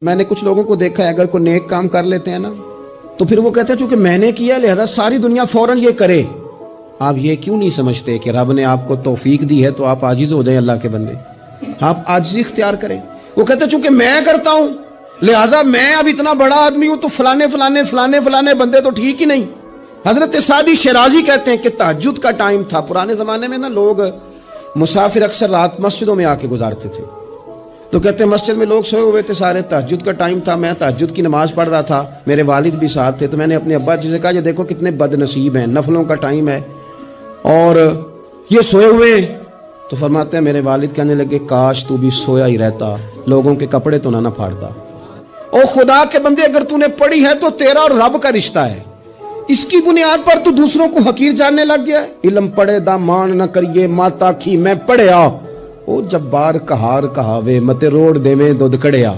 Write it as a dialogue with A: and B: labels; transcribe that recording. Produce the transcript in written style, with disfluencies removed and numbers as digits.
A: میں نے کچھ لوگوں کو دیکھا ہے اگر کوئی نیک کام کر لیتے ہیں نا تو پھر وہ کہتے ہیں چونکہ میں نے کیا لہذا ساری دنیا فوراً یہ کرے. آپ یہ کیوں نہیں سمجھتے کہ رب نے آپ کو توفیق دی ہے تو آپ عاجز ہو جائیں اللہ کے بندے, آپ عاجزی اختیار کریں. وہ کہتے ہیں چونکہ میں کرتا ہوں لہذا میں اب اتنا بڑا آدمی ہوں تو فلانے بندے تو ٹھیک ہی نہیں. حضرت سعدی شیرازی کہتے ہیں کہ تہجد کا ٹائم تھا. پرانے زمانے میں نا لوگ مسافر اکثر رات مسجدوں میں آ کے گزارتے تھے, تو کہتے ہیں مسجد میں لوگ سوئے ہوئے تھے سارے, تہجد کا ٹائم تھا, میں تہجد کی نماز پڑھ رہا تھا, میرے والد بھی ساتھ تھے, تو میں نے اپنے ابا جی سے کہا یہ دیکھو کتنے بد نصیب ہیں, نفلوں کا ٹائم ہے اور یہ سوئے ہوئے ہیں. تو فرماتے ہیں میرے والد کہنے لگے کاش تو بھی سویا ہی رہتا, لوگوں کے کپڑے تو نہ پھاڑتا. او خدا کے بندے اگر تو نے پڑھی ہے تو تیرا اور رب کا رشتہ ہے, اس کی بنیاد پر تو دوسروں کو حقیر جاننے لگ گیا ہے. علم پڑھے دا مان نہ کریے ماتا کی میں پڑھیا, او جبار کہار کہاوے متے روڑ دے میں دودھ کڑیا.